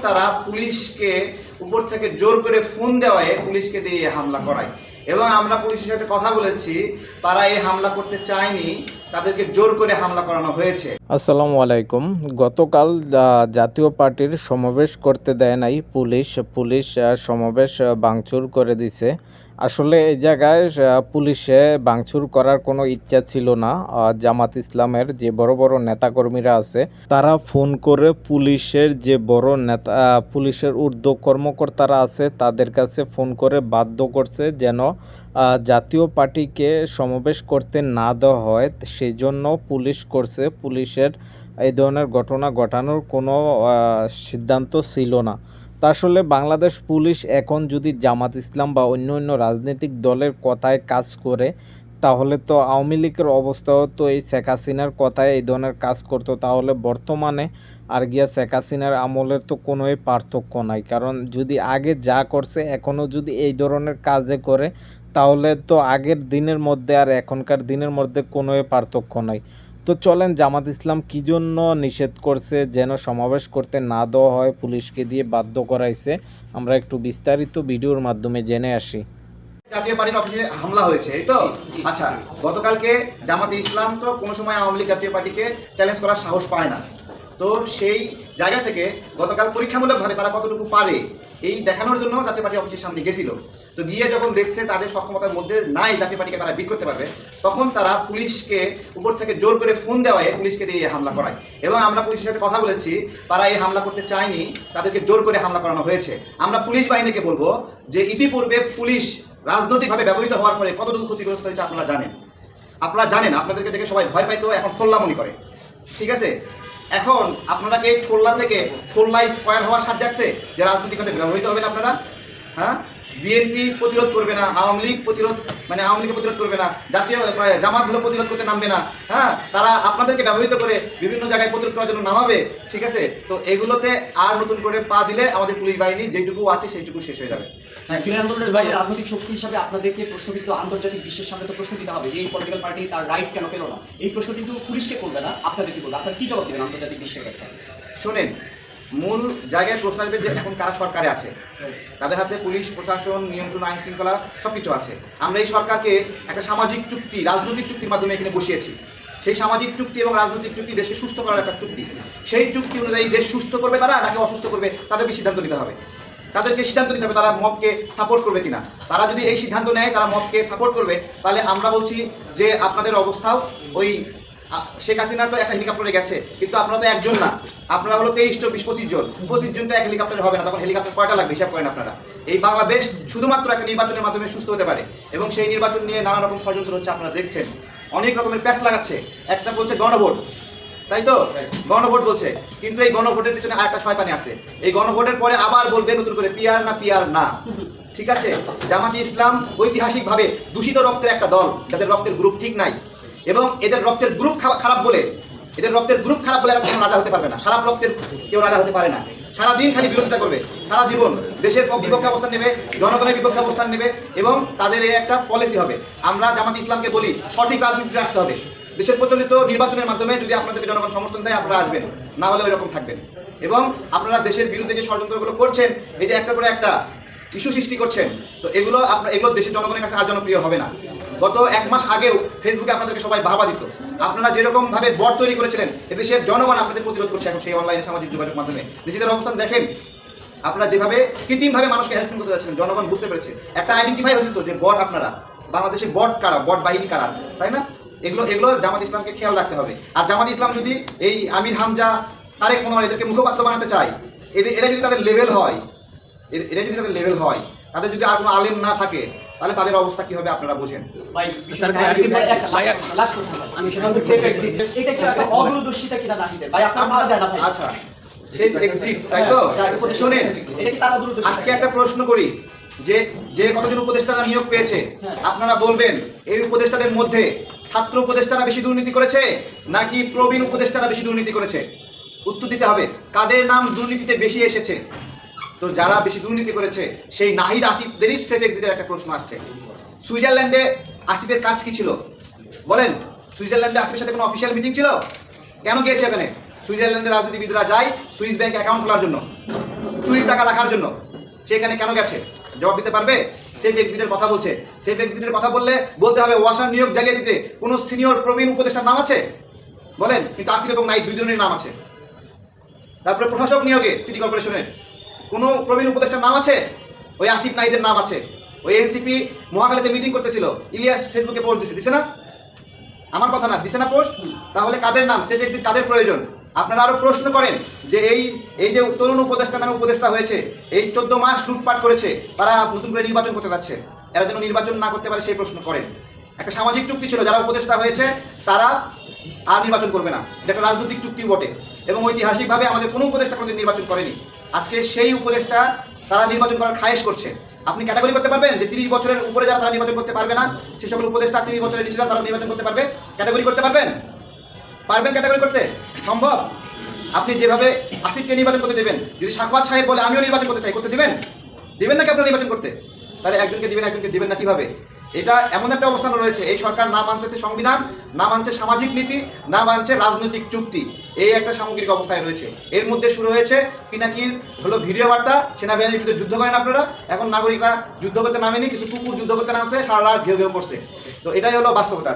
তারা পুলিশকে উপর থেকে জোর করে ফোন দেওয়ায় পুলিশকে দিয়ে হামলা করায় এবং আমরা পুলিশের সাথে কথা বলেছি, তারা এই হামলা করতে চায়নি, তাদেরকে জোর করে হামলা করানো হয়েছে। আসসালামু আলাইকুম। গতকাল জাতীয় পার্টির সমাবেশ করতে দেয় নাই পুলিশ সমাবেশ ভাঙচুর করে দিছে। আসলে এই জায়গায় পুলিশে ভাঙচুর করার কোনো ইচ্ছা ছিল না। জামাত ইসলামের যে বড় বড় নেতাকর্মীরা আছে তারা ফোন করে পুলিশের যে বড় নেতা পুলিশের ঊর্ধ্ব কর্মকর্তারা আছে তাদের কাছে ফোন করে বাধ্য করছে যেন জাতীয় পার্টিকে সমাবেশ করতে না দেওয়া হয়। সেই জন্য পুলিশ করছে। পুলিশের এই ধরনের ঘটনা ঘটানোর কোনো সিদ্ধান্ত ছিল না। তা আসলে বাংলাদেশ পুলিশ এখন যদি জামাত ইসলাম বা অন্য অন্য রাজনৈতিক দলের কথায় কাজ করে তাহলে তো আওয়ামী লীগের অবস্থাও তো এই শেখ হাসিনার কথায় এই ধরনের কাজ করতো, তাহলে বর্তমানে আর গিয়া শেখ হাসিনার আমলের তো কোনোই পার্থক্য নাই। কারণ যদি আগে যা করছে এখনও যদি এই ধরনের কাজে করে তাহলে তো আগের দিনের মধ্যে আর এখনকার দিনের মধ্যে কোনোই পার্থক্য নাই। তো চলেন জামাত ইসলাম কী জন্য নিষেধ করছে যেন সমাবেশ করতে না দেওয়া হয়, পুলিশকে দিয়ে বাধ্য করাইছে, আমরা একটু বিস্তারিত ভিডিওর মাধ্যমে জেনে আসি। জাতীয় পার্টির অফিসে হামলা হয়েছে, এই তো আচ্ছা। গতকালকে জামাতে ইসলাম তো কোনো সময় আওয়ামী লীগ জাতীয় পার্টিকে চ্যালেঞ্জ করার সাহস পায় না। তো সেই জায়গা থেকে গতকাল পরীক্ষামূলকভাবে তারা কতটুকু পারে এই দেখানোর জন্য জাতীয় পার্টি অফিসের সামনে গেছিল। তো গিয়ে যখন দেখছে তাদের সক্ষমতার মধ্যে নাই জাতীয় পার্টিকে তারা বিট করতে পারবে, তখন তারা পুলিশকে উপর থেকে জোর করে ফোন দেওয়ায় পুলিশকে দিয়ে হামলা করায় এবং আমরা পুলিশের সাথে কথা বলেছি, তারা এই হামলা করতে চায়নি, তাদেরকে জোর করে হামলা করানো হয়েছে। আমরা পুলিশ বাহিনীকে বলবো যে ইতিপূর্বে পুলিশ রাজনৈতিকভাবে ব্যবহৃত হওয়ার পরে কতটুকু ক্ষতিগ্রস্ত হয়েছে আপনারা জানেন। আপনাদেরকে দেখে সবাই ভয় পাইতো, এখন খোল্লা মনে করে। ঠিক আছে, এখন আপনারা কি খোল্লা থেকে খোল্লা স্কোয়ার হওয়ার সাথ যাচ্ছে যে রাজনৈতিকভাবে ব্যবহৃত হবেন আপনারা? হ্যাঁ, বিএনপি প্রতিরোধ করবে না, আওয়ামী লীগ প্রতিরোধ করবে না, জাতীয় জামাত হলো প্রতিরোধ করতে নামবে না। হ্যাঁ, তারা আপনাদেরকে ব্যবহৃত করে বিভিন্ন জায়গায় প্রতিরোধ করার জন্য নামাবে। ঠিক আছে, তো এগুলোতে আর নতুন করে পা দিলে আমাদের পুলিশ বাহিনী যেটুকু আছে সেইটুকু শেষ হয়ে যাবে। রাজনৈতিক শক্তি হিসাবে আপনাদেরকে প্রশ্নবিদ্ধ আন্তর্জাতিক বিশ্বের সামনে তো প্রশ্ন দিতে হবে যে এই পলিটিক্যাল পার্টি তার রাইট কেন পেল না। এই প্রশ্ন কিন্তু পুলিশকে করবে না, আপনাদেরকে করবে। আপনারা কি জবাব দেবেন আন্তর্জাতিক বিশ্বের কাছে? শোনেন, মূল জায়গায় প্রশ্ন আসবে যে এখন কারা সরকারে আছে, তাদের হাতে পুলিশ প্রশাসন, নিয়ন্ত্রণ, আইন শৃঙ্খলা সবকিছু আছে। আমরা এই সরকারকে একটা সামাজিক চুক্তি, রাজনৈতিক চুক্তির মাধ্যমে এখানে বসিয়েছি। সেই সামাজিক চুক্তি এবং রাজনৈতিক চুক্তি দেশকে সুস্থ করার একটা চুক্তি। সেই চুক্তি অনুযায়ী দেশ সুস্থ করবে তারা নাকি অসুস্থ করবে তাদেরকে সিদ্ধান্ত নিতে হবে। তারা মবকে সাপোর্ট করবে কিনা। তারা যদি এই সিদ্ধান্ত নেয় তারা মবকে সাপোর্ট করবে, তাহলে আমরা বলছি যে আপনাদের অবস্থাও ওই শেখ হাসিনা তো একটা হেলিকপ্টারে গেছে, কিন্তু আপনারা তো একজন না, আপনারা হলো 23-25 জন তো এক হেলিকপ্টারে হবে না। তখন হেলিকপ্টার কয়টা লাগবে হিসাব করেন আপনারা। এই বাংলাদেশ শুধুমাত্র একটা নির্বাচনের মাধ্যমে সুস্থ হতে পারে এবং সেই নির্বাচন নিয়ে নানা রকম ষড়যন্ত্র হচ্ছে, আপনারা দেখছেন। অনেক রকমের প্যাচ লাগাচ্ছে। একটা বলছে গণভোট, তাই তো গণভোট বলছে, কিন্তু এই গণভোটের পিছনে আরেকটা শয়তানি আছে। এই গণভোটের পরে আবার বলবে নতুন করে পিয়ার না। ঠিক আছে, জামাতে ইসলাম ঐতিহাসিকভাবে দূষিত রক্তের একটা দল, যাদের রক্তের গ্রুপ ঠিক নাই এবং এদের রক্তের গ্রুপ খারাপ বলে এরা কোনো রাজা হতে পারবে না। খারাপ রক্তের কেউ রাজা হতে পারে না। সারাদিন খালি বিরোধিতা করবে, সারা জীবন দেশের বিপক্ষে অবস্থান নেবে, জনগণের বিপক্ষে অবস্থান নেবে এবং তাদের এই একটা পলিসি হবে। আমরা জামাতে ইসলামকে বলি সঠিক রাজনীতিতে আসতে হবে। দেশের প্রচলিত নির্বাচনের মাধ্যমে যদি আপনাদেরকে জনগণ সমর্থন দেয় আপনারা আসবেন, না হলে ওই রকম থাকবেন। এবং আপনারা দেশের বিরুদ্ধে যে ষড়যন্ত্রগুলো করছেন, এই যে একটা করে একটা ইস্যু সৃষ্টি করছেন, তো এগুলো দেশের জনগণের কাছে আর জনপ্রিয় হবে না। গত 1 মাস আগেও ফেসবুকে আপনাদেরকে সবাই বাহবা দিত। আপনারা যেরকমভাবে বট তৈরি করেছিলেন, এদেশের জনগণ আপনাদের প্রতিরোধ করছে এখন সেই অনলাইনে সামাজিক যোগাযোগ মাধ্যমে। নিজেদের অবস্থান দেখেন, আপনারা যেভাবে কৃত্রিমভাবে মানুষকে হ্যারাসমেন্ট করতে যাচ্ছেন, জনগণ বুঝতে পেরেছে। একটা আইডেন্টিফাই হয়েছে তো যে বট আপনারা, বাংলাদেশের বট কারা, বট বাহিনী কারা, তাই না? এগুলো জামাত ইসলামকে খেয়াল রাখতে হবে। আর জামাত ইসলাম যদি এই আমির হামজা, তারেক মনোয়ার এদেরকে মুখপাত্র বানাতে চায়, এরা যদি তাদের লেভেল হয়, তাদের যদি আর কোনো আলেম না থাকে, তাহলে তাদের অবস্থা কি হবে আপনারা বোঝেন। আচ্ছা, সেফ এক্সিট, তাই তো? শোনেন, আজকে একটা প্রশ্ন করি যে কতজন উপদেষ্টারা নিয়োগ পেয়েছে, আপনারা বলবেন এই উপদেষ্টাদের মধ্যে ছাত্র উপদেষ্টারা বেশি দুর্নীতি করেছে নাকি প্রবীণ উপদেষ্টারা বেশি দুর্নীতি করেছে? উত্তর দিতে হবে। কাদের নাম দুর্নীতিতে বেশি এসেছে? তো যারা বেশি দুর্নীতি করেছে সেই নাহিদ আসিফদেরই সেফ এক্সিটের একটা প্রশ্ন আসছে। সুইজারল্যান্ডে আসিফের কাজ কি ছিল বলেন? সুইজারল্যান্ডে আসিফের সাথে কোনো অফিসিয়াল মিটিং ছিল? কেন গিয়েছে ওখানে? সুইজারল্যান্ডের রাজনীতিবিদরা যায় সুইস ব্যাংক অ্যাকাউন্ট খোলার জন্য। চুরির টাকা রাখার জন্য সেখানে কেন গেছে জবাব দিতে পারবে? সেফ এক্সিটের কথা বলছে, সেফ এক্সিটের কথা বললে বলতে হবে ওয়াসার নিয়োগ জালিয়াতিতে কোনো সিনিয়র প্রবীণ উপদেষ্টার নাম আছে বলেন, কিন্তু আসিফ এবং নাইদ দুইজনের নাম আছে। তারপরে প্রশাসক নিয়োগে সিটি কর্পোরেশনের কোনো প্রবীণ উপদেষ্টার নাম আছে? ওই আসিফ নাইদের নাম আছে। ওই এনসিপি মহাখালীতে মিটিং করতেছিল, ইলিয়াস ফেসবুকে পোস্ট দিছে না? আমার কথা না, দিছে না পোস্ট? তাহলে কাদের নাম, সেফ এক্সিট কাদের প্রয়োজন? আপনারা আরো প্রশ্ন করেন যে এই যে তরুণ উপদেষ্টা নামে উপদেষ্টা হয়েছে, এই 14 মাস লুটপাট করেছে, তারা নতুন করে নির্বাচন করতে যাচ্ছে, এরা যেন নির্বাচন না করতে পারে সেই প্রশ্ন করেন। একটা সামাজিক চুক্তি ছিল, যারা উপদেষ্টা হয়েছে তারা আর নির্বাচন করবে না, এটা একটা রাজনৈতিক চুক্তি বটে, এবং ঐতিহাসিকভাবে আমাদের কোনো উপদেষ্টা কোনোদিন নির্বাচন করেনি। আজকে সেই উপদেষ্টা তারা নির্বাচন করার খায়েশ করছে। আপনি ক্যাটাগরি করতে পারবেন যে 30 বছরের উপরে যারা তারা নির্বাচন করতে পারবে না, সেই সকল উপদেষ্টা 30 বছরের নিচে যারা তারা নির্বাচন করতে পারবে? ক্যাটাগরি করতে পারবেন? পারবেন ক্যাটাগরি করতে? সম্ভব? আপনি যেভাবে আসিফকে নির্বাচন করতে দেবেন, যদি সাখাওয়াত সাহেব বলে আমিও নির্বাচন করতে চাই, করতে দিবেন? দিবেন নাকি আপনারা নির্বাচন করতে? তাহলে একজনকে দিবেন, একজনকে দিবেন না কিভাবে? এটা এমন একটা অবস্থান রয়েছে, এই সরকার না মানতেছে সংবিধান, না মানছে সামাজিক নীতি, না মানছে রাজনৈতিক চুক্তি, এই একটা সামগ্রিক অবস্থায় রয়েছে। এর মধ্যে শুরু হয়েছে পিনাকির হলো ভিডিও বার্তা, সেনাবাহিনীর বিরুদ্ধে যুদ্ধ করেন আপনারা, এখন নাগরিকরা যুদ্ধ করতে নামেনি, কিছু কুকুর যুদ্ধ করতে নামছে, সারা রাত ঘেউ ঘেউ করছে। তো এটাই হলো বাস্তবতা।